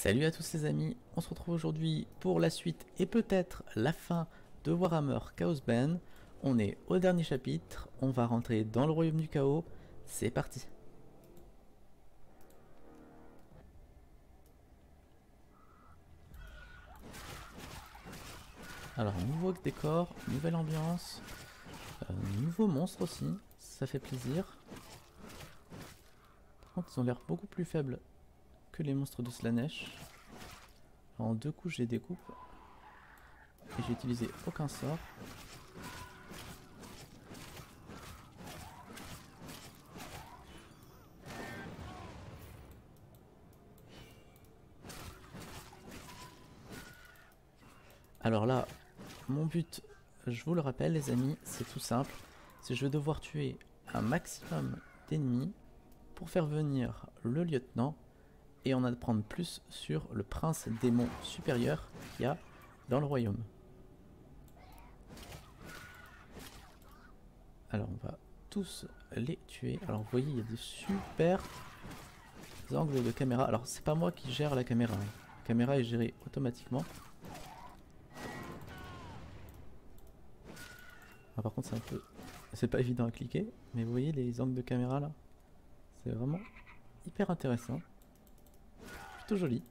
Salut à tous les amis, on se retrouve aujourd'hui pour la suite et peut-être la fin de Warhammer Chaosbane. On est au dernier chapitre, on va rentrer dans le royaume du chaos, c'est parti. Alors nouveau décor, nouvelle ambiance, nouveau monstre aussi, ça fait plaisir. Par contre ils ont l'air beaucoup plus faibles que les monstres de Slaanesh. En deux coups je les découpe et j'ai utilisé aucun sort. Alors là, mon but, je vous le rappelle les amis, c'est tout simple. C'est je vais devoir tuer un maximum d'ennemis pour faire venir le lieutenant et en apprendre plus sur le prince démon supérieur qu'il y a dans le royaume. Alors on va tous les tuer. Alors vous voyez, il y a des super angles de caméra. Alors c'est pas moi qui gère la caméra. La caméra est gérée automatiquement. Ah, par contre c'est pas évident à cliquer, mais vous voyez les angles de caméra là, c'est vraiment hyper intéressant, plutôt joli.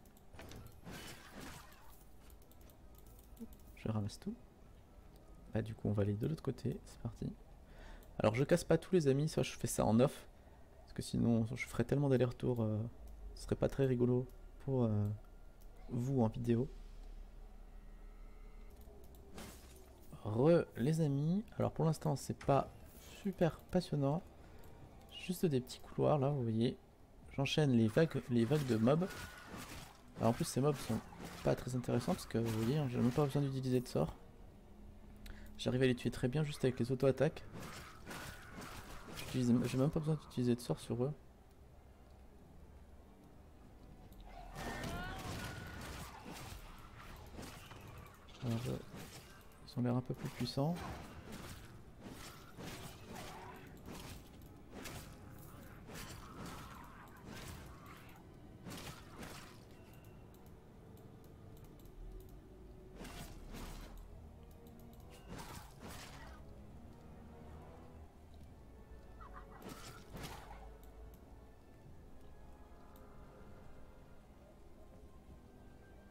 Je ramasse tout. Bah du coup on va aller de l'autre côté, c'est parti. Alors je casse pas tous les amis, ça je fais ça en off, parce que sinon je ferais tellement d'allers-retours, ce serait pas très rigolo pour vous en vidéo. Les amis, alors pour l'instant c'est pas super passionnant, juste des petits couloirs là, vous voyez, j'enchaîne les vagues de mobs. Alors en plus ces mobs sont pas très intéressants parce que vous voyez, j'ai même pas besoin d'utiliser de sort. J'arrive à les tuer très bien juste avec les auto-attaques. J'ai même pas besoin d'utiliser de sort sur eux. Alors, ils ont l'air un peu plus puissants.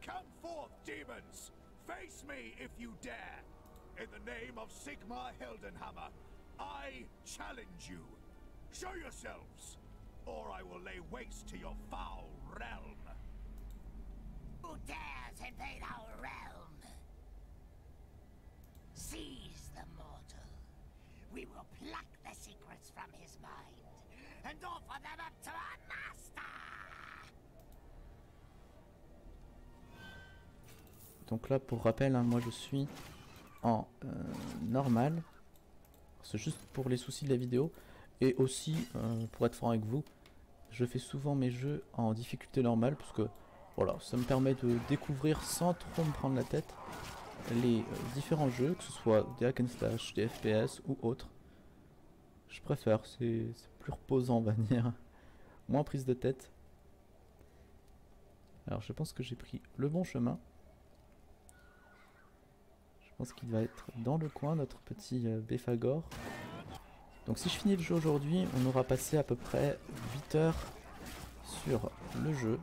Come forth, demons! Face me if you dare! In the name of Sigmar Heldenhammer, I challenge you! Show yourselves, or I will lay waste to your foul realm! Who dares invade our realm? Seize the mortal. We will pluck the secrets from his mind and offer them up to our master! Donc là pour rappel, hein, moi je suis en normal. C'est juste pour les soucis de la vidéo. Et aussi, pour être franc avec vous, je fais souvent mes jeux en difficulté normale. Parce que voilà, ça me permet de découvrir sans trop me prendre la tête les différents jeux, que ce soit des hack and slash, des FPS ou autres. Je préfère, c'est plus reposant on va dire. Moins prise de tête. Alors je pense que j'ai pris le bon chemin. Je pense qu'il va être dans le coin, notre petit Béphagor. Donc si je finis le jeu aujourd'hui, on aura passé à peu près 8 heures sur le jeu.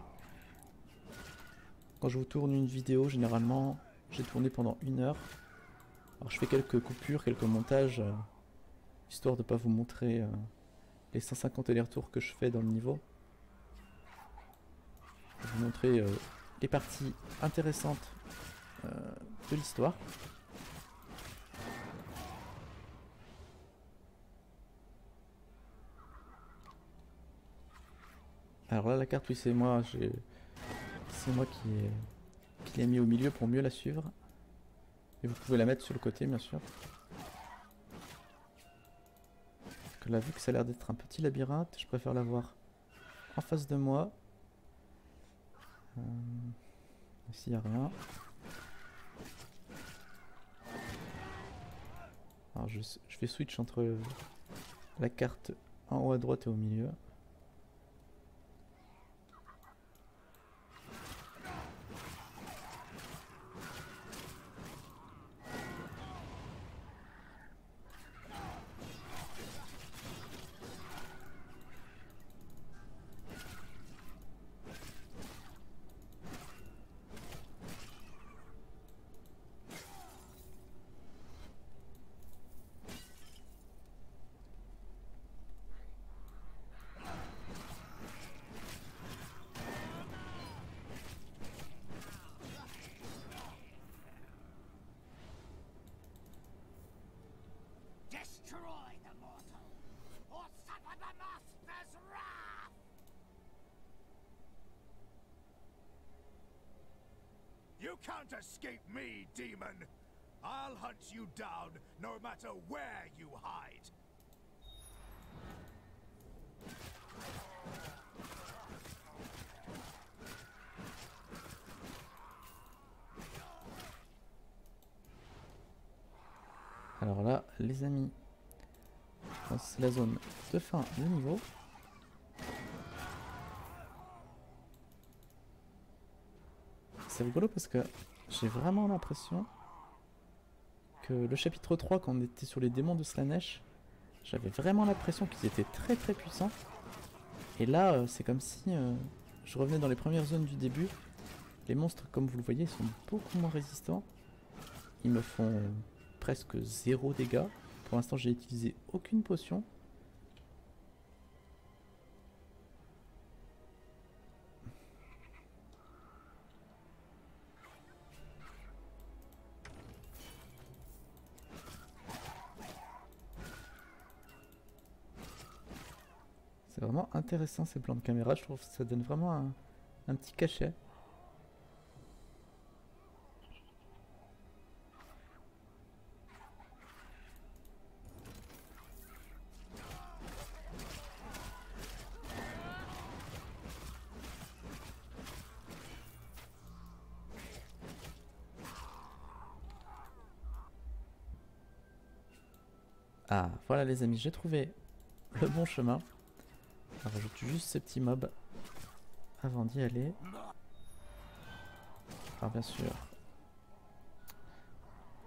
Quand je vous tourne une vidéo, généralement, j'ai tourné pendant 1 heure. Alors je fais quelques coupures, quelques montages, histoire de ne pas vous montrer les 150 allers-retours que je fais dans le niveau. Je vais vous montrer les parties intéressantes de l'histoire. Alors là la carte, oui c'est moi qui l'ai mis au milieu pour mieux la suivre. Et vous pouvez la mettre sur le côté bien sûr. Parce que là vu que ça a l'air d'être un petit labyrinthe, je préfère l'avoir en face de moi. Ici il n'y a rien. Alors je fais switch entre la carte en haut à droite et au milieu. You can't escape me, demon! I'll hunt you down no matter where you hide! Alors là, les amis, c'est la zone de fin de niveau. C'est rigolo parce que j'ai vraiment l'impression que le chapitre 3, quand on était sur les démons de Slaanesh, j'avais vraiment l'impression qu'ils étaient très très puissants. Et là, c'est comme si je revenais dans les premières zones du début. Les monstres, comme vous le voyez, sont beaucoup moins résistants. Ils me font presque 0 dégâts. Pour l'instant, j'ai utilisé aucune potion. C'est vraiment intéressant ces plans de caméra, je trouve que ça donne vraiment un petit cachet. Ah, voilà les amis, j'ai trouvé le bon chemin. Alors je tue juste ces petits mobs avant d'y aller. Alors bien sûr,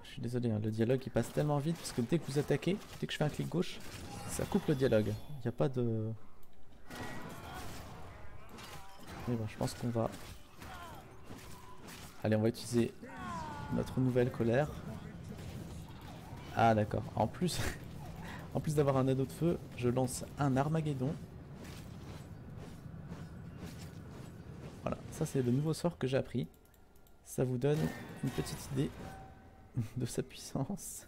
je suis désolé, hein, le dialogue il passe tellement vite parce que dès que vous attaquez, dès que je fais un clic gauche, ça coupe le dialogue. Il n'y a pas de... Mais bon, je pense qu'on va... Allez, on va utiliser notre nouvelle colère. Ah d'accord, en plus... En plus d'avoir un anneau de feu, je lance un Armageddon. Voilà, ça c'est le nouveau sort que j'ai appris. Ça vous donne une petite idée de sa puissance.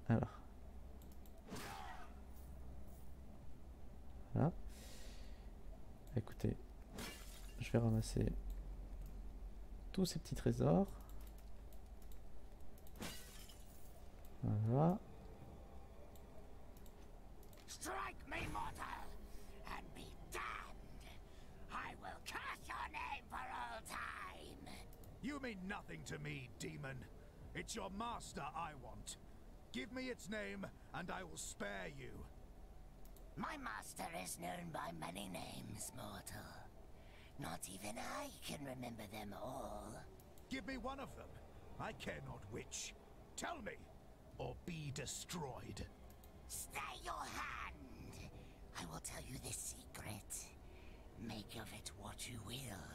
Alors. Voilà. Écoutez, je vais ramasser tous ces petits trésors. Voilà. Strike me, mortal, and be damned. I will curse your name for all time. You mean nothing to me, demon. It's your master I want. Give me its name, and I will spare you. My master is known by many names, mortal. Not even I can remember them all. Give me one of them. I care not which. Tell me, or be destroyed. Stay your hand. I will tell you this secret. Make of it what you will.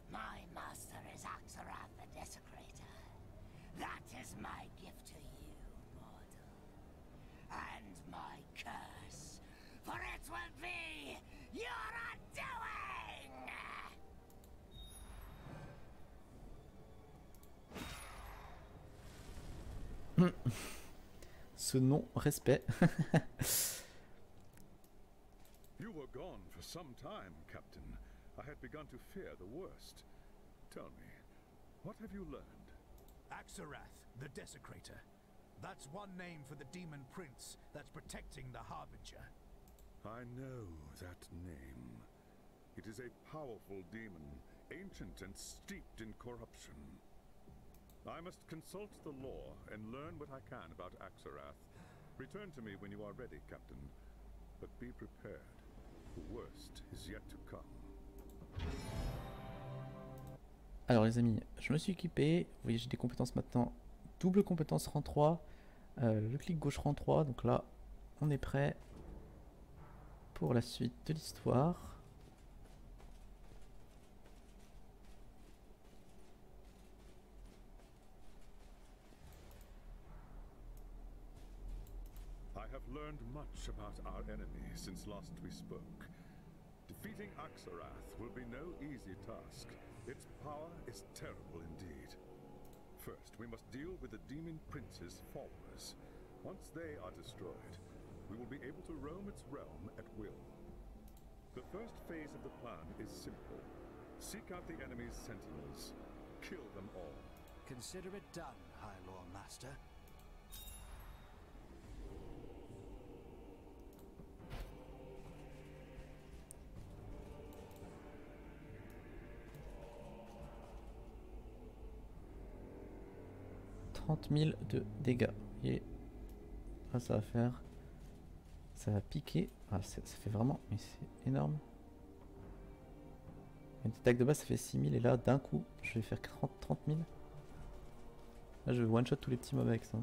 My master is Axarath the Desecrator. That is my gift to you, mortal. And my curse. For it will be your undoing! Ce non-respect. You were gone for some time, Captain. I had begun to fear the worst. Tell me, what have you learned? Axarath, the Desecrator. That's one name for the demon prince that's protecting the Harbinger. I know that name. It is a powerful demon, ancient and steeped in corruption. I must consult the law and learn what I can about Axarath. Return to me when you are ready, Captain. But be prepared. The worst is yet to come. Alors les amis, je me suis équipé. Vous voyez, j'ai des compétences maintenant. Double compétence rang 3. Le clic gauche rang 3. Donc là, on est prêt pour la suite de l'histoire. I have learned much about our enemy since last we spoke. Defeating Axarath will be no easy task. Its power is terrible indeed. First, we must deal with the Demon Prince's followers. Once they are destroyed, we will be able to roam its realm at will. The first phase of the plan is simple. Seek out the enemy's sentinels. Kill them all. Consider it done, High Lord Master. De dégâts. Et là, ça va faire. Ça va piquer. Ah, ça fait vraiment. Mais c'est énorme. Une attaque de base, ça fait 6000. Et là, d'un coup, je vais faire 30 000. Là, je vais one-shot tous les petits mobs avec ça.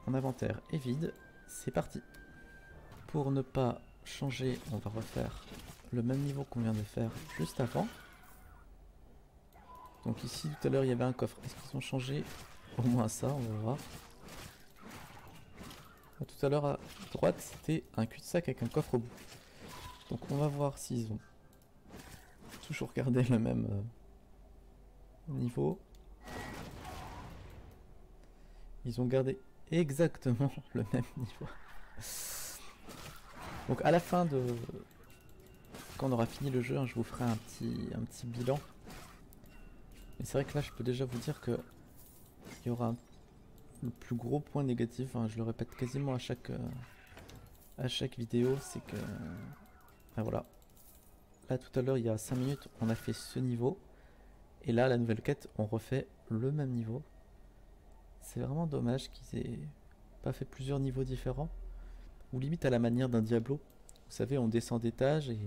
Mon inventaire est vide. C'est parti. Pour ne pas changer, on va refaire le même niveau qu'on vient de faire juste avant. Donc ici tout à l'heure il y avait un coffre. Est-ce qu'ils ont changé au moins ça? On va voir. Tout à l'heure à droite c'était un cul-de-sac avec un coffre au bout. Donc on va voir s'ils ont toujours gardé le même niveau. Ils ont gardé exactement le même niveau. Donc à la fin de... Quand on aura fini le jeu, hein, je vous ferai un petit bilan. Mais c'est vrai que là, je peux déjà vous dire que il y aura le plus gros point négatif. Hein, je le répète quasiment à chaque vidéo, c'est que voilà. Là, tout à l'heure, il y a 5 minutes, on a fait ce niveau, et là, la nouvelle quête, on refait le même niveau. C'est vraiment dommage qu'ils aient pas fait plusieurs niveaux différents, ou limite à la manière d'un Diablo. Vous savez, on descend d'étage et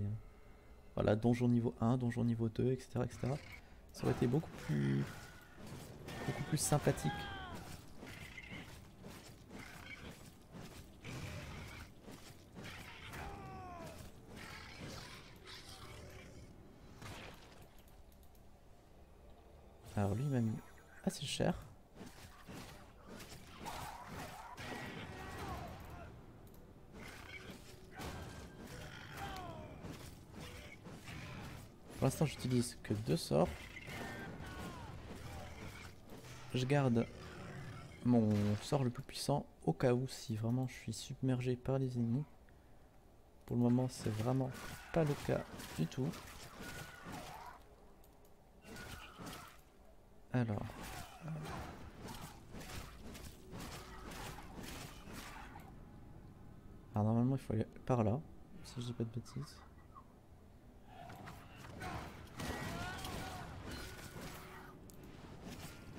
voilà, donjon niveau 1, donjon niveau 2, etc., etc. Ça aurait été beaucoup plus sympathique. Alors lui, il m'a mis assez cher. Pour l'instant, j'utilise que 2 sorts. Je garde mon sort le plus puissant au cas où si vraiment je suis submergé par les ennemis. Pour le moment, c'est vraiment pas le cas du tout. Alors. Alors normalement, il faut aller par là, si je dis pas de bêtises.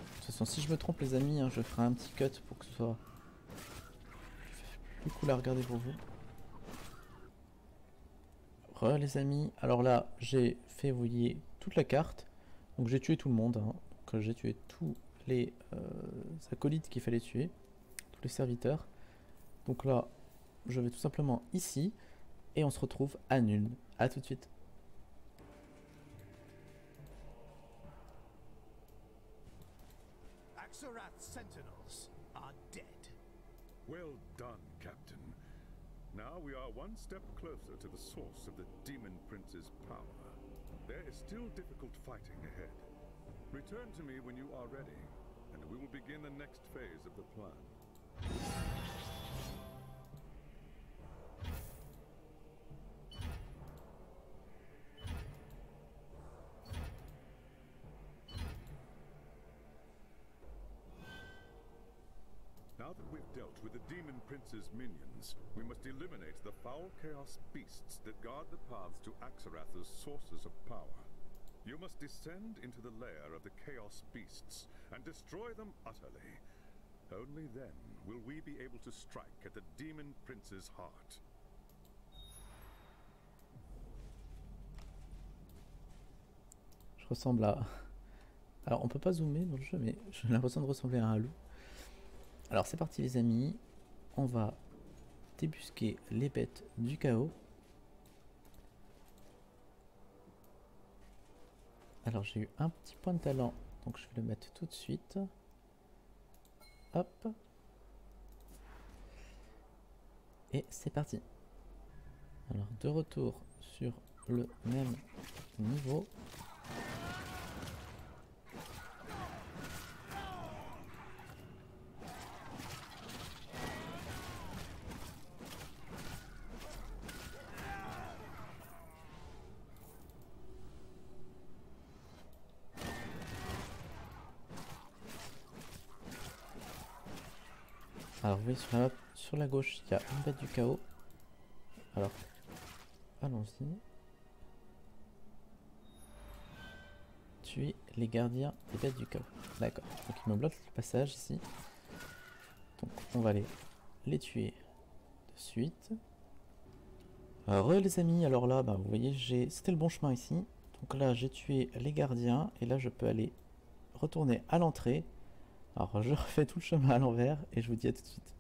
De toute façon, si je me trompe les amis, hein, je ferai un petit cut pour que ce soit plus cool à regarder pour vous. Les amis, alors là j'ai fait, vous voyez, toute la carte. Donc j'ai tué tout le monde, hein. Donc j'ai tué tous les acolytes qu'il fallait tuer, tous les serviteurs. Donc là je vais tout simplement ici et on se retrouve à nul. A tout de suite. Axarath's sentinels are dead. Well done, Captain. Now we are one step closer to the source of the Demon Prince's power. There is still difficult fighting ahead. Return to me when you are ready, and we will begin the next phase of the plan. Now that we've dealt with the Demon Prince's minions, we must eliminate the foul Chaos beasts that guard the paths to Axarath's sources of power. You must descend into the lair of the Chaos beasts and destroy them utterly. Only then will we be able to strike at the Demon Prince's heart. Je ressemble à... Alors on peut pas zoomer dans le jeu, mais j'ai l'impression de ressembler à un loup. Alors c'est parti les amis, on va débusquer les bêtes du chaos. Alors j'ai eu un petit point de talent, donc je vais le mettre tout de suite. Hop. Et c'est parti. Alors de retour sur le même niveau. Alors vous voyez sur la gauche il y a une bête du chaos. Alors allons-y. Tuer les gardiens des bêtes du chaos. D'accord. Donc il me bloque le passage ici. Donc on va aller les tuer de suite. Alors les amis, alors là, bah, vous voyez, c'était le bon chemin ici. Donc là, j'ai tué les gardiens. Et là, je peux aller retourner à l'entrée. Alors je refais tout le chemin à l'envers. Et je vous dis à tout de suite.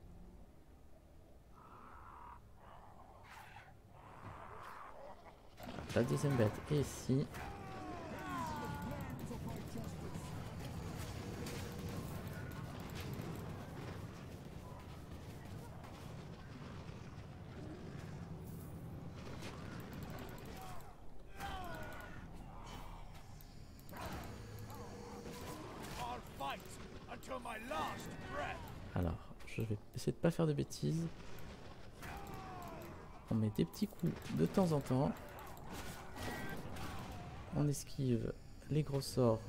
La deuxième bête est ici. Alors, je vais essayer de pas faire de bêtises. On met des petits coups de temps en temps. On esquive les gros sorts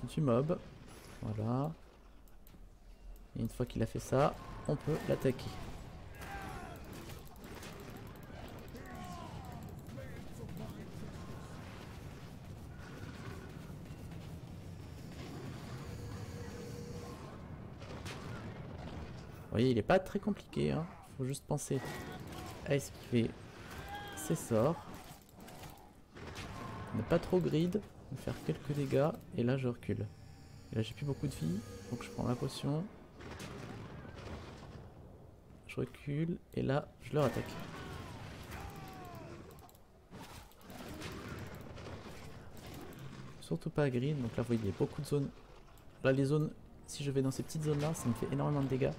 du mob. Voilà. Et une fois qu'il a fait ça, on peut l'attaquer. Vous voyez, il n'est pas très compliqué, hein. Faut juste penser à esquiver ses sorts. Ne pas trop grid, faire quelques dégâts, et là je recule. Et là j'ai plus beaucoup de vie, donc je prends ma potion. Je recule, et là je leur attaque. Surtout pas grid, donc là vous voyez il y a beaucoup de zones. Là les zones, si je vais dans ces petites zones là, ça me fait énormément de dégâts.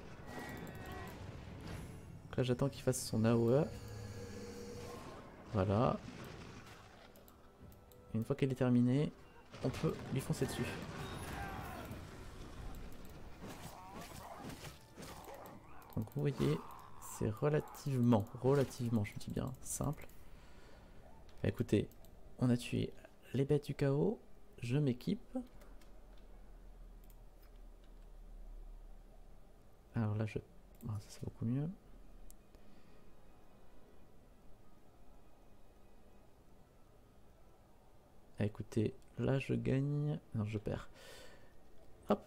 Là j'attends qu'il fasse son AOE. Voilà. Et une fois qu'elle est terminée, on peut lui foncer dessus. Donc vous voyez, c'est relativement, je dis bien, simple. Bah, écoutez, on a tué les bêtes du chaos. Je m'équipe. Alors là je... Ah, ça c'est beaucoup mieux. Ah, écoutez, là je gagne... Non, je perds. Hop.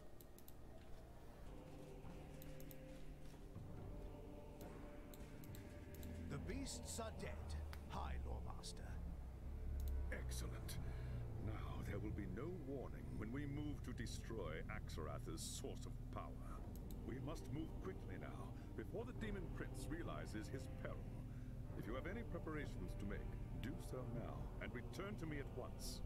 The beasts are dead. Hi, Loremaster. Excellent. Now there will be no warning when we move to destroy Axarath's source of power. We must move quickly now, before the Demon Prince realizes his peril. If you have any preparations to make, do so now, and return to me at once.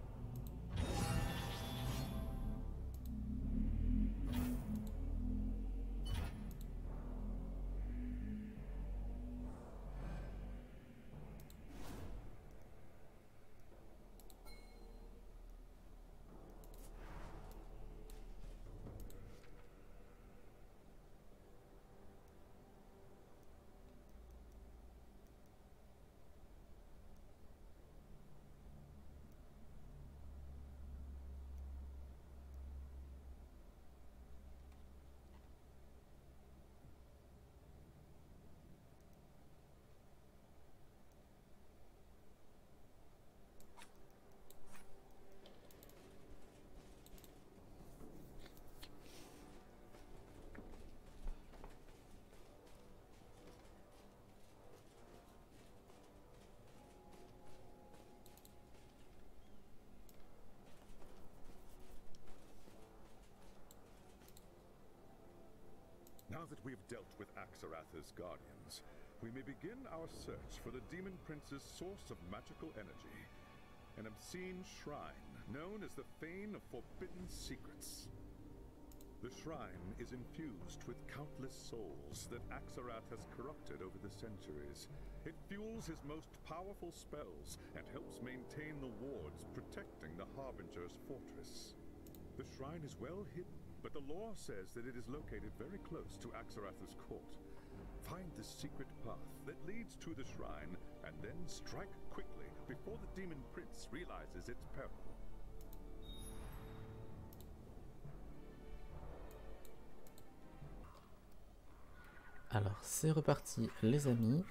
Now that we have dealt with Axarath's guardians, we may begin our search for the Demon Prince's source of magical energy, an obscene shrine known as the Fane of Forbidden Secrets. The shrine is infused with countless souls that Axarath has corrupted over the centuries. It fuels his most powerful spells and helps maintain the wards protecting the Harbinger's fortress. The shrine is well hidden, but the lore says that it is located very close to Axarath's court. Find the secret path that leads to the shrine, and then strike quickly before the Demon Prince realizes its peril. Alors c'est reparti les amis.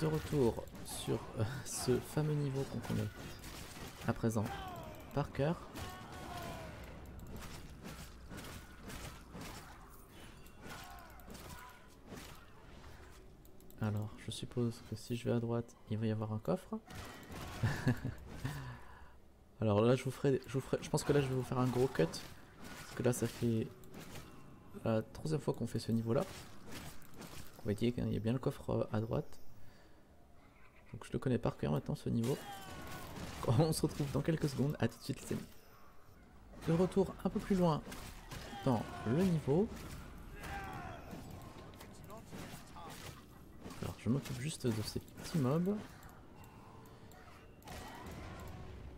De retour sur ce fameux niveau qu'on connaît à présent par cœur. Alors je suppose que si je vais à droite il va y avoir un coffre. Alors là je pense que là je vais vous faire un gros cut. Parce que là ça fait la troisième fois qu'on fait ce niveau là. Vous voyez qu'il y a bien le coffre à droite. Donc je le connais par cœur maintenant ce niveau. On se retrouve dans quelques secondes, à tout de suite les amis. De retour un peu plus loin dans le niveau. Alors je m'occupe juste de ces petits mobs.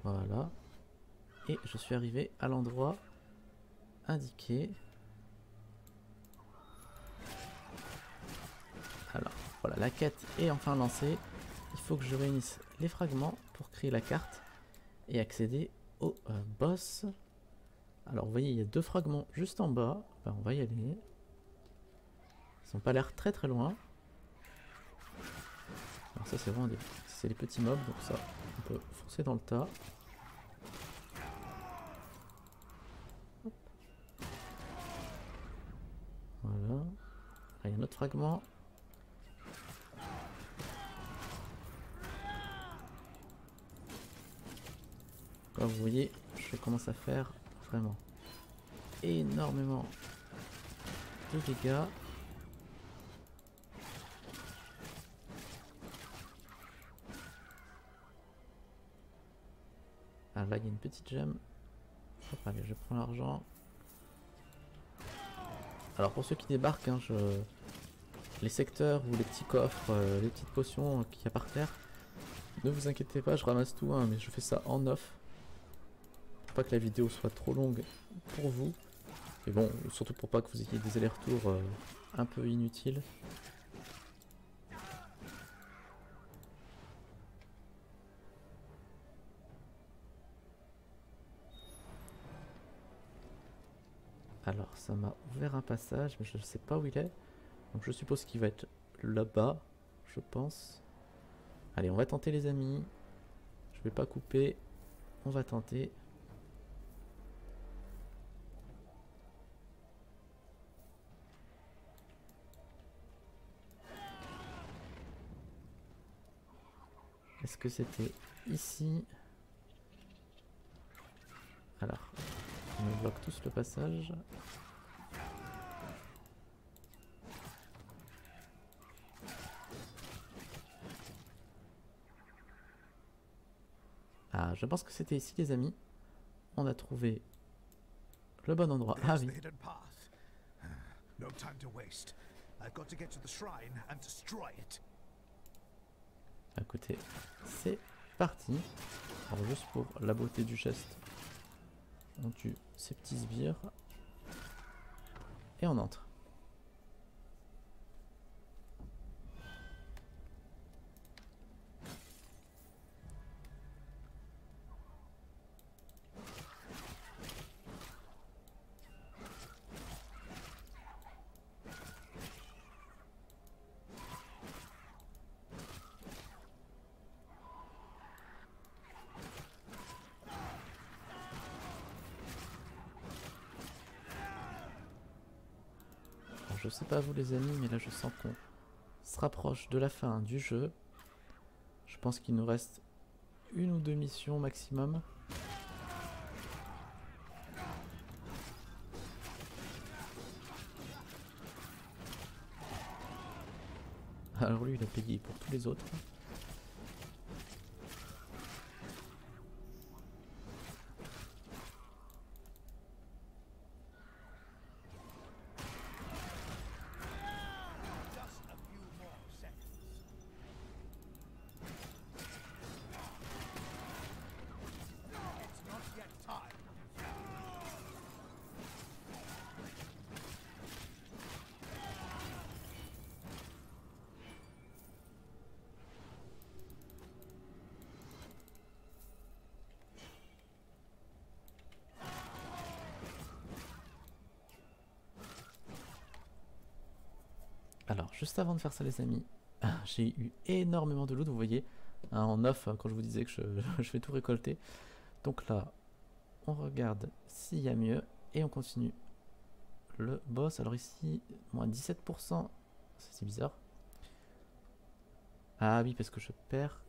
Voilà. Et je suis arrivé à l'endroit indiqué. Alors voilà, la quête est enfin lancée. Il faut que je réunisse les fragments pour créer la carte et accéder au boss. Alors vous voyez il y a 2 fragments juste en bas. Ben, on va y aller. Ils n'ont pas l'air très très loin. Alors ça c'est vraiment c'est les petits mobs, donc ça on peut foncer dans le tas. Hop. Voilà. Là il y a un autre fragment. Comme vous voyez, je commence à faire vraiment énormément de dégâts. Ah là il y a une petite gemme. Hop, allez je prends l'argent. Alors pour ceux qui débarquent, hein, les secteurs ou les petits coffres, les petites potions qu'il y a par terre, ne vous inquiétez pas, je ramasse tout, hein, mais je fais ça en off. Pour pas que la vidéo soit trop longue pour vous. Et bon, surtout pour pas que vous ayez des allers-retours un peu inutiles. Alors ça m'a ouvert un passage, mais je ne sais pas où il est. Donc je suppose qu'il va être là-bas, je pense. Allez, on va tenter les amis. Je vais pas couper, on va tenter. Est-ce que c'était ici? Alors, on me bloque tous le passage. Ah, je pense que c'était ici les amis. On a trouvé le bon endroit. Ah oui. Écoutez, c'est parti. Alors juste pour la beauté du geste, on tue ces petits sbires et on entre. Je sais pas vous les amis, mais là je sens qu'on se rapproche de la fin du jeu. Je pense qu'il nous reste 1 ou 2 missions maximum. Alors lui il a payé pour tous les autres. Alors, juste avant de faire ça, les amis, j'ai eu énormément de loot, vous voyez, hein, en off, quand je vous disais que je vais tout récolter. Donc là, on regarde s'il y a mieux et on continue le boss. Alors ici, moins 17%, c'est bizarre. Ah oui, parce que je perds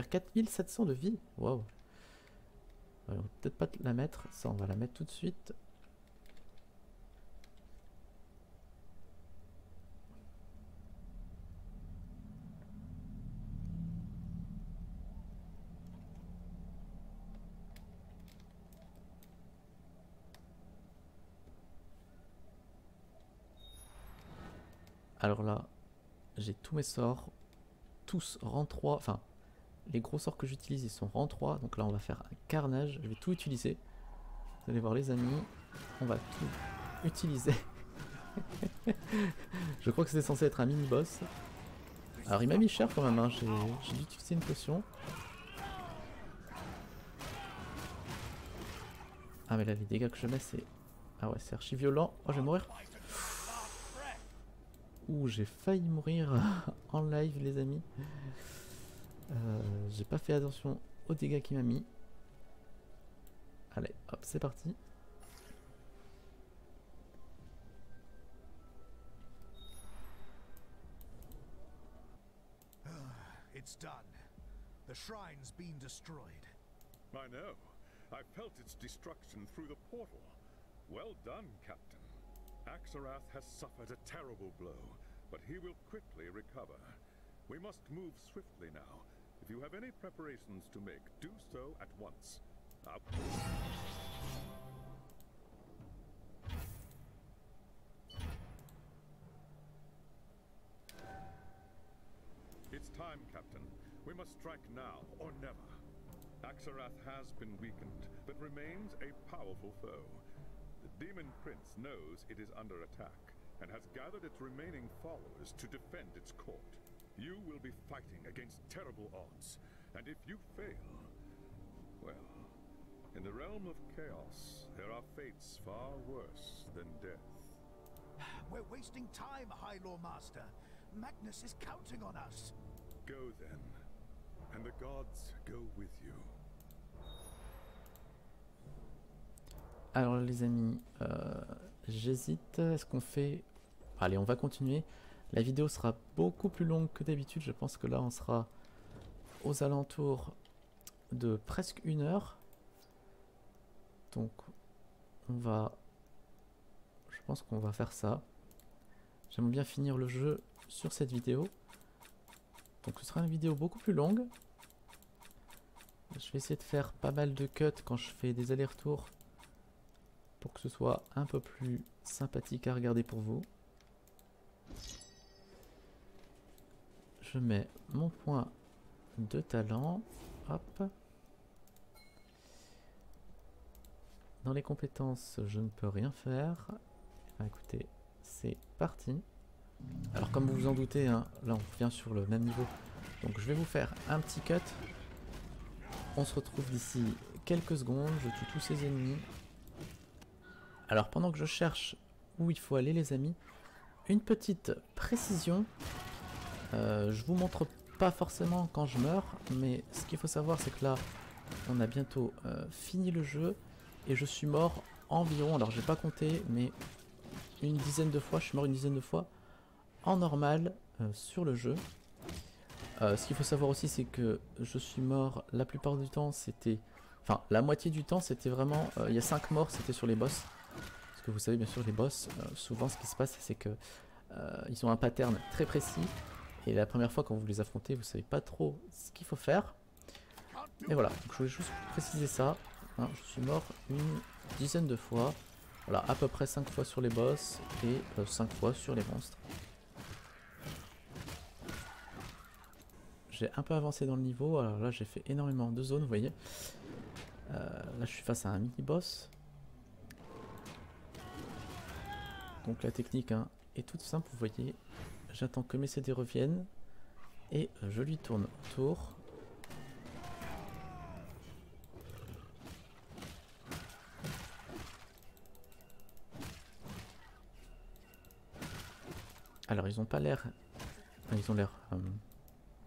4700 de vie. Waouh. On va peut-être pas la mettre, ça on va la mettre tout de suite. Alors là, j'ai tous mes sorts, tous rang 3, enfin, les gros sorts que j'utilise ils sont rang 3, donc là on va faire un carnage, je vais tout utiliser. Vous allez voir les amis, on va tout utiliser. Je crois que c'était censé être un mini-boss. Alors il m'a mis cher quand même, hein. J'ai dû utiliser une potion. Ah mais là les dégâts que je mets c'est... Ah ouais c'est archi violent. Oh je vais mourir. Ouh j'ai failli mourir en live les amis. J'ai pas fait attention aux dégâts qu'il m'a mis. Allez hop c'est parti. It's done. The shrine's been destroyed. I know. I felt its destruction through the portal. Well done, Captain. Axarath has suffered a terrible blow, but he will quickly recover. We must move swiftly now. If you have any preparations to make, do so at once. It's time, Captain. We must strike now or never. Axarath has been weakened, but remains a powerful foe. The Demon Prince knows it is under attack, and has gathered its remaining followers to defend its court. You will be fighting against terrible odds, and if you fail, well, in the realm of chaos, there are fates far worse than death. We're wasting time, High Lord Master. Magnus is counting on us. Go then, and the gods go with you. Alors les amis, j'hésite, est-ce qu'on fait... Allez on va continuer. La vidéo sera beaucoup plus longue que d'habitude, je pense que là on sera aux alentours de presque 1 heure. Donc on va... Je pense qu'on va faire ça. J'aimerais bien finir le jeu sur cette vidéo. Donc ce sera une vidéo beaucoup plus longue. Je vais essayer de faire pas mal de cuts quand je fais des allers-retours pour que ce soit un peu plus sympathique à regarder pour vous. Je mets mon point de talent. Hop. Dans les compétences, je ne peux rien faire. Ah, écoutez, c'est parti. Alors comme vous vous en doutez, hein, là on revient sur le même niveau. Donc je vais vous faire un petit cut. On se retrouve d'ici quelques secondes. Je tue tous ces ennemis. Alors pendant que je cherche où il faut aller les amis, une petite précision. Je vous montre pas forcément quand je meurs, mais ce qu'il faut savoir c'est que là on a bientôt fini le jeu et je suis mort environ, alors j'ai pas compté, mais une dizaine de fois, je suis mort une dizaine de fois en normal sur le jeu. Ce qu'il faut savoir aussi c'est que je suis mort la plupart du temps, c'était, enfin la moitié du temps c'était vraiment, il y a 5 morts c'était sur les boss. Parce que vous savez bien sûr les boss, souvent ce qui se passe c'est que ils ont un pattern très précis. Et la première fois quand vous les affrontez, vous savez pas trop ce qu'il faut faire. Et voilà, donc je voulais juste préciser ça. Hein, je suis mort une dizaine de fois. Voilà, à peu près 5 fois sur les boss et 5 fois sur les monstres. J'ai un peu avancé dans le niveau. Alors là, j'ai fait énormément de zones, vous voyez. Là, je suis face à un mini-boss. Donc la technique hein, est toute simple, vous voyez. J'attends que mes CD reviennent et je lui tourne autour. Alors ils ont pas l'air... Ils ont l'air...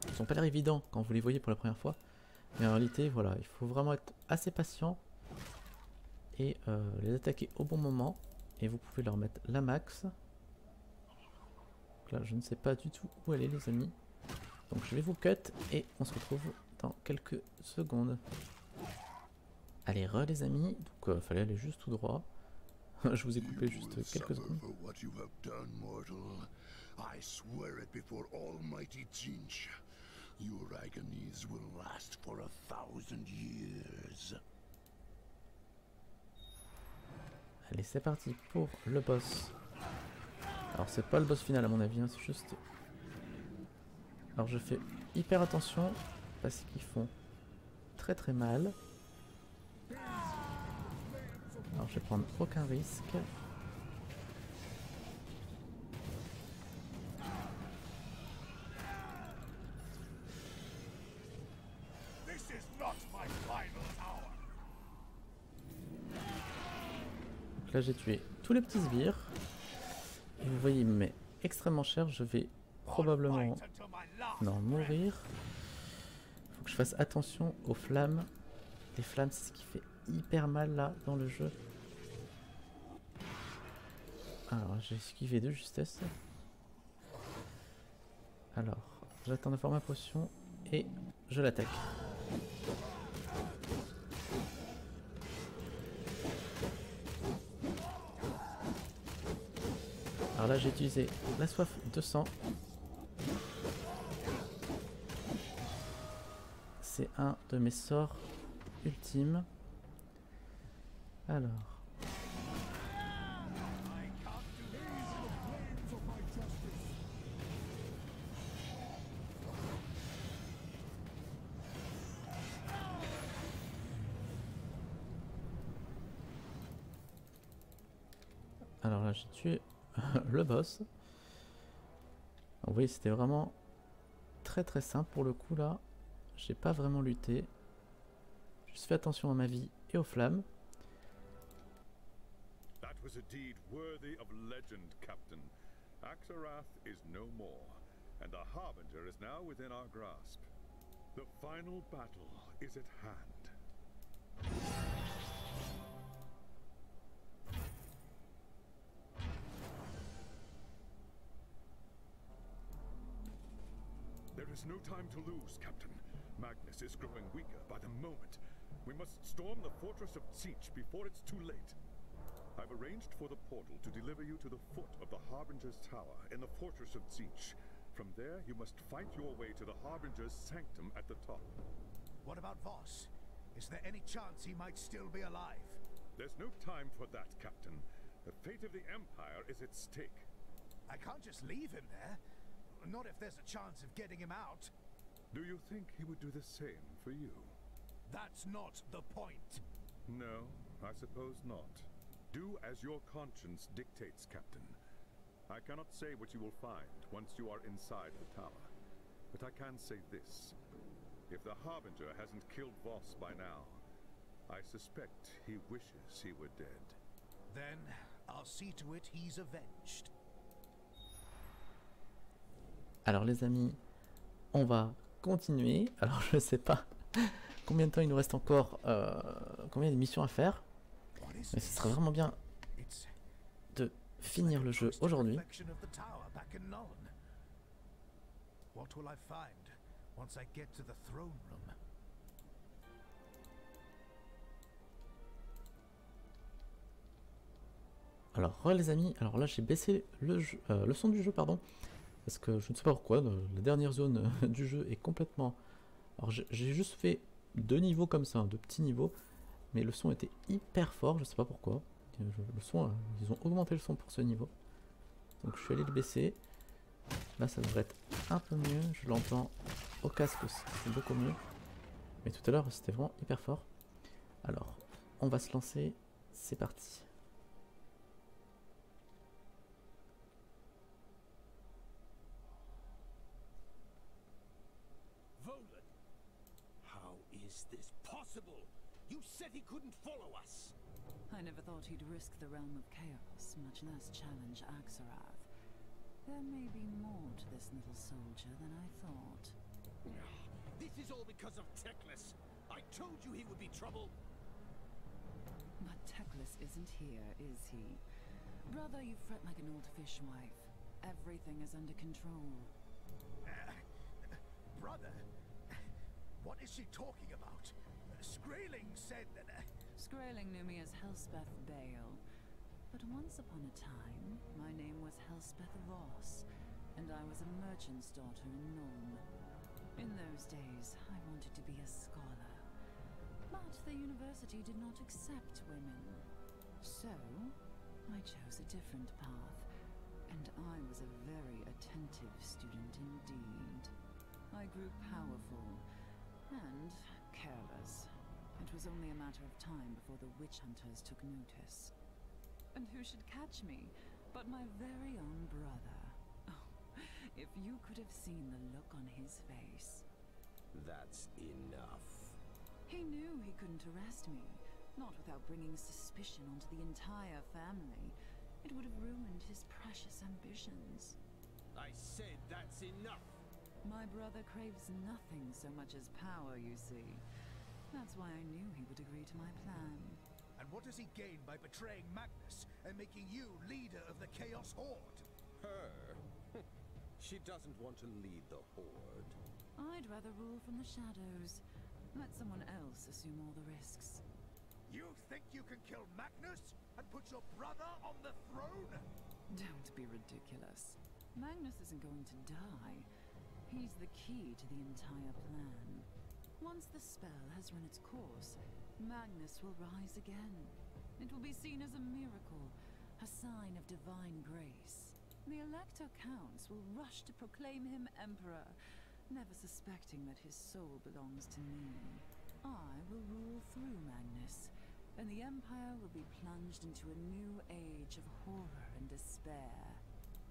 ils ont pas l'air évidents quand vous les voyez pour la première fois. Mais en réalité, voilà, il faut vraiment être assez patient. Et les attaquer au bon moment. Et vous pouvez leur mettre la max. Donc là, je ne sais pas du tout où aller les amis. Donc je vais vous cut et on se retrouve dans quelques secondes. Allez, les amis. Donc fallait aller juste tout droit. Je vous ai coupé juste quelques secondes. I swear it before Almighty Tzeentch. Your agonies will last for 1,000 years. Allez, c'est parti pour le boss. Alors c'est pas le boss final à mon avis, hein, c'est juste... Alors je fais hyper attention parce qu'ils font très très mal. Alors je vais prendre aucun risque. This is not my final hour. Donc là j'ai tué tous les petits sbires. Et vous voyez il me met extrêmement cher. Je vais probablement mourir. Faut que je fasse attention aux flammes. Les flammes c'est ce qui fait hyper mal là dans le jeu. Alors j'ai esquivé de justesse. Alors j'attends d'avoir ma potion et je l'attaque. Alors là j'ai utilisé la soif de sang. C'est un de mes sorts ultimes. Alors. Alors là j'ai tué le boss. Vous voyez c'était vraiment très très simple pour le coup là. J'ai pas vraiment lutté. Juste fait attention à ma vie et aux flammes. That was a deed worthy of legend, Captain. Axarath is no more, and the Harbinger is now within our grasp. The final battle is at hand. There is no time to lose, Captain. Magnus is growing weaker by the moment. We must storm the fortress of Tzeentch before it's too late. I've arranged for the portal to deliver you to the foot of the Harbinger's Tower in the fortress of Tzeentch. From there, you must fight your way to the Harbinger's Sanctum at the top. What about Voss? Is there any chance he might still be alive? There's no time for that, Captain. The fate of the Empire is at stake. I can't just leave him there. Not if there's a chance of getting him out. Do you think he would do the same for you? That's not the point. No, I suppose not. Do as your conscience dictates, Captain. I cannot say what you will find once you are inside the tower. But I can say this. If the Harbinger hasn't killed Voss by now, I suspect he wishes he were dead. Then I'll see to it he's avenged. Alors les amis, on va continuer. Alors je sais pas combien de temps il nous reste encore, combien de missions à faire. Mais ce serait vraiment bien de finir le jeu aujourd'hui. Alors les amis, alors là j'ai baissé le son du jeu pardon. Parce que je ne sais pas pourquoi, la dernière zone du jeu est complètement... Alors j'ai juste fait 2 niveaux comme ça, 2 petits niveaux. Mais le son était hyper fort, je sais pas pourquoi. Le son, ils ont augmenté le son pour ce niveau. Donc je suis allé le baisser. Là ça devrait être un peu mieux, je l'entends au casque aussi, c'est beaucoup mieux. Mais tout à l'heure c'était vraiment hyper fort. Alors, on va se lancer, c'est parti. You said he couldn't follow us. I never thought he'd risk the realm of chaos, much less challenge Axarath. There may be more to this little soldier than I thought. This is all because of Teclis. I told you he would be trouble. But Teclis isn't here, is he? Brother, you fret like an old fishwife. Everything is under control. Brother? What is she talking about? Skraeling said that... Skraeling knew me as Helspeth Bale. But once upon a time, my name was Helspeth Voss, and I was a merchant's daughter in Nuln. In those days, I wanted to be a scholar. But the university did not accept women. So, I chose a different path, and I was a very attentive student indeed. I grew powerful, and careless. It was only a matter of time before the witch hunters took notice. And who should catch me but my very own brother? Oh, if you could have seen the look on his face. That's enough. He knew he couldn't arrest me, not without bringing suspicion onto the entire family. It would have ruined his precious ambitions. I said that's enough. My brother craves nothing so much as power, you see. That's why I knew he would agree to my plan. And what does he gain by betraying Magnus and making you leader of the Chaos Horde? Her? She doesn't want to lead the Horde. I'd rather rule from the shadows. Let someone else assume all the risks. You think you can kill Magnus and put your brother on the throne? Don't be ridiculous. Magnus isn't going to die. He's the key to the entire plan. Once the spell has run its course, Magnus will rise again. It will be seen as a miracle, a sign of divine grace. The Elector Counts will rush to proclaim him Emperor, never suspecting that his soul belongs to me. I will rule through Magnus, and the Empire will be plunged into a new age of horror and despair.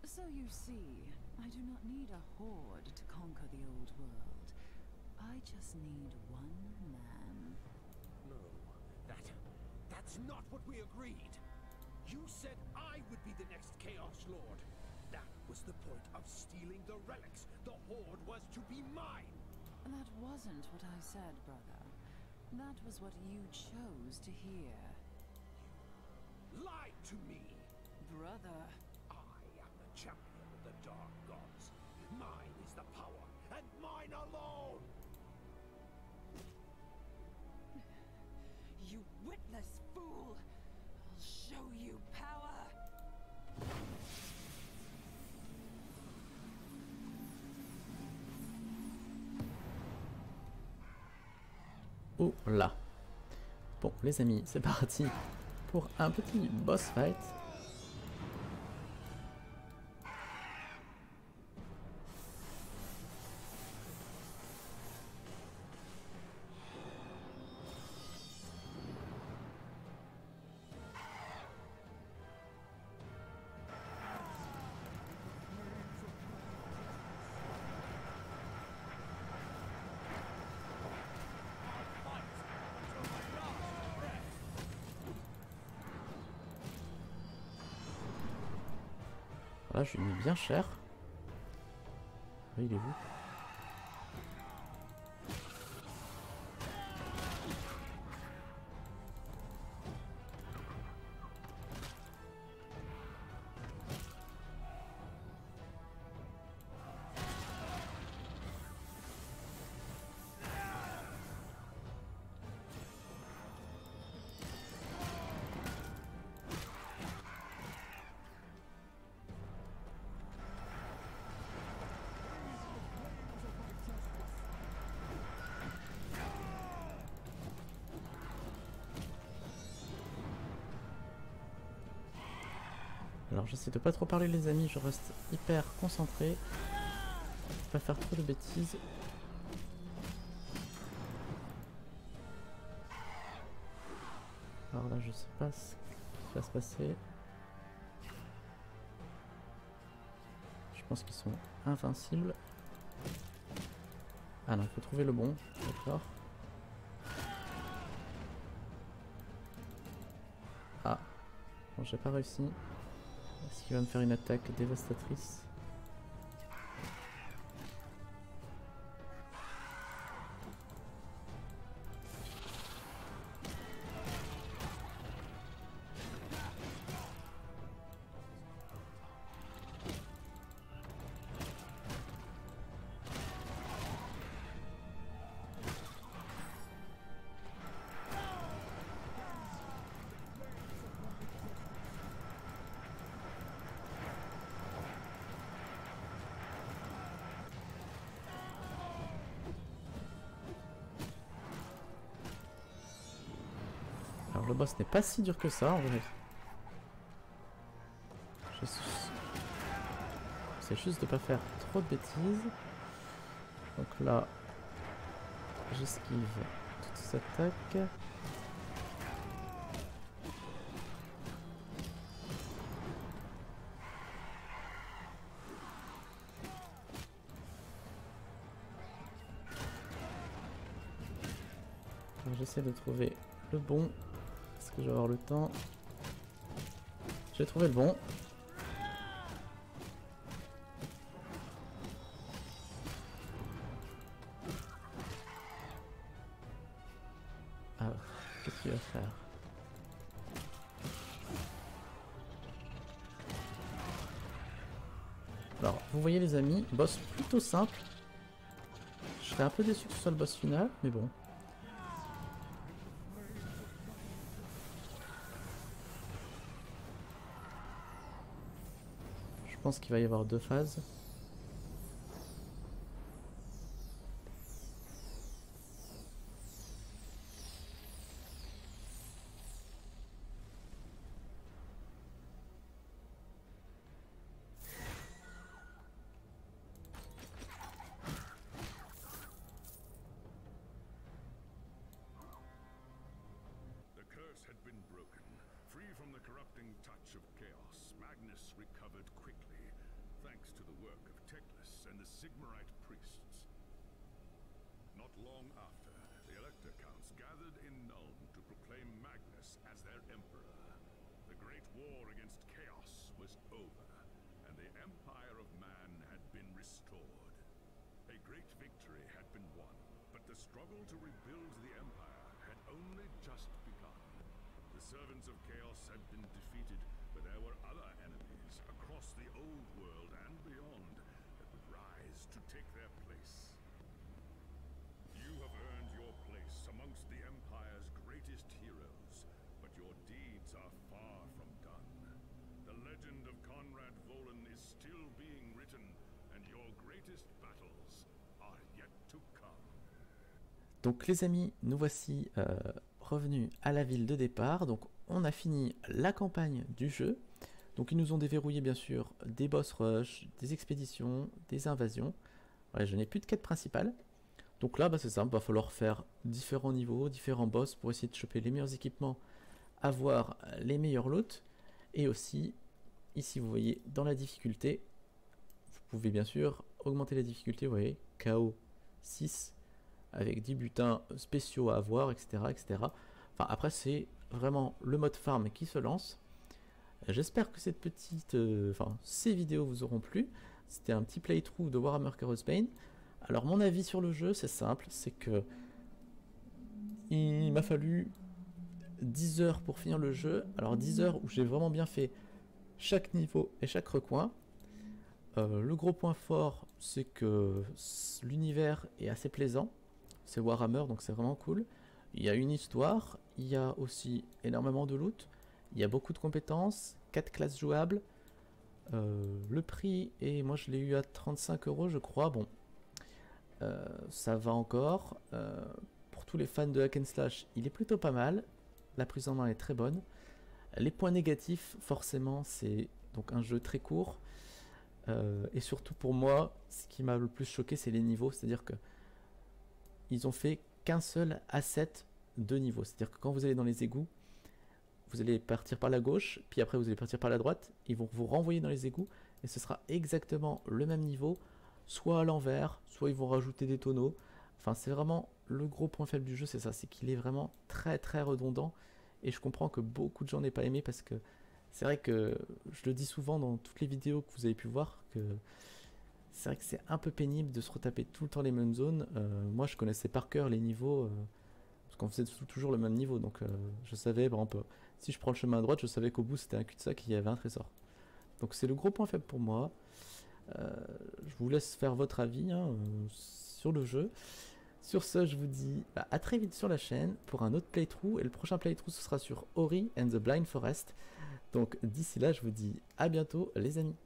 So you see, I do not need a horde to conquer the old world. I just need one man. No, that's not what we agreed. You said I would be the next Chaos Lord. That was the point of stealing the relics. The Horde was to be mine. That wasn't what I said, brother. That was what you chose to hear. You lied to me. Brother. I am the champion of the Dark Gods. Mine is the power, and mine alone. You witless fool! I'll show you power! Oh là. Bon les amis, c'est parti pour un petit boss fight. Là, je lui ai mis bien cher. Il est où? Alors j'essaie de pas trop parler les amis, je reste hyper concentré. Pas faire trop de bêtises. Alors là je sais pas ce qui va se passer. Je pense qu'ils sont invincibles. Ah non, il faut trouver le bon, d'accord. Ah, bon j'ai pas réussi. Est-ce qu'il va me faire une attaque dévastatrice? le boss n'est pas si dur que ça en vrai. C'est juste de pas faire trop de bêtises. Donc là, j'esquive toutes ces attaques. J'essaie de trouver le bon. Est-ce que je vais avoir le temps? J'ai trouvé le bon. Alors, qu'est-ce qu'il va faire? Alors, vous voyez les amis, boss plutôt simple. Je serais un peu déçu que ce soit le boss final, mais bon. Je pense qu'il va y avoir 2 phases. The curse had been broken. Free from the corrupting touch of chaos, Magnus recovered quickly, thanks to the work of Teclis and the Sigmarite priests. Not long after, the Elector Counts gathered in Nuln to proclaim Magnus as their emperor. The great war against chaos was over, and the Empire of Man had been restored. A great victory had been won, but the struggle to rebuild the Empire had only just begun. The servants of chaos had been defeated, but there were other enemies across the old world and beyond that would rise to take their place. You have earned your place amongst the Empire's greatest heroes, but your deeds are far from done. The legend of Conrad Völen is still being written, and your greatest battles are yet to come. Donc les amis, nous voici revenus à la ville de départ. Donc on a fini la campagne du jeu. Donc ils nous ont déverrouillé bien sûr des boss rush, des expéditions, des invasions. Ouais, je n'ai plus de quête principale. Donc là, c'est simple, il va falloir faire différents niveaux, différents boss pour essayer de choper les meilleurs équipements, avoir les meilleurs loots. Et aussi, ici vous voyez dans la difficulté, vous pouvez bien sûr augmenter la difficulté, vous voyez, KO 6, avec 10 butins spéciaux à avoir, etc. etc. Enfin, après, c'est vraiment le mode farm qui se lance. J'espère que cette petite, ces vidéos vous auront plu. C'était un petit playthrough de Warhammer Chaosbane. Alors, mon avis sur le jeu, c'est simple, c'est que il m'a fallu 10 heures pour finir le jeu. Alors, 10 heures où j'ai vraiment bien fait chaque niveau et chaque recoin. Le gros point fort, c'est que l'univers est assez plaisant. C'est Warhammer, donc c'est vraiment cool. Il y a une histoire, il y a aussi énormément de loot, il y a beaucoup de compétences, 4 classes jouables. Le prix, et moi je l'ai eu à 35 € je crois, bon, ça va encore. Pour tous les fans de hack and slash, il est plutôt pas mal, la prise en main est très bonne. Les points négatifs, forcément, c'est donc un jeu très court. Et surtout pour moi, ce qui m'a le plus choqué, c'est les niveaux, c'est-à-dire que ils ont fait qu'un seul asset de niveau. C'est-à-dire que quand vous allez dans les égouts, vous allez partir par la gauche, puis après vous allez partir par la droite, ils vont vous renvoyer dans les égouts, et ce sera exactement le même niveau, soit à l'envers, soit ils vont rajouter des tonneaux. Enfin, c'est vraiment le gros point faible du jeu, c'est ça, c'est qu'il est vraiment très très redondant, et je comprends que beaucoup de gens n'aient pas aimé, parce que c'est vrai que je le dis souvent dans toutes les vidéos que vous avez pu voir, que c'est vrai que c'est un peu pénible de se retaper tout le temps les mêmes zones. Moi je connaissais par cœur les niveaux, parce qu'on faisait toujours le même niveau, donc je savais, par exemple, si je prends le chemin à droite, je savais qu'au bout c'était un cul-de-sac et qu'il y avait un trésor. Donc c'est le gros point faible pour moi. Je vous laisse faire votre avis sur le jeu. Sur ce, je vous dis à très vite sur la chaîne pour un autre playthrough, et le prochain playthrough ce sera sur Ori and the Blind Forest. Donc d'ici là, je vous dis à bientôt les amis.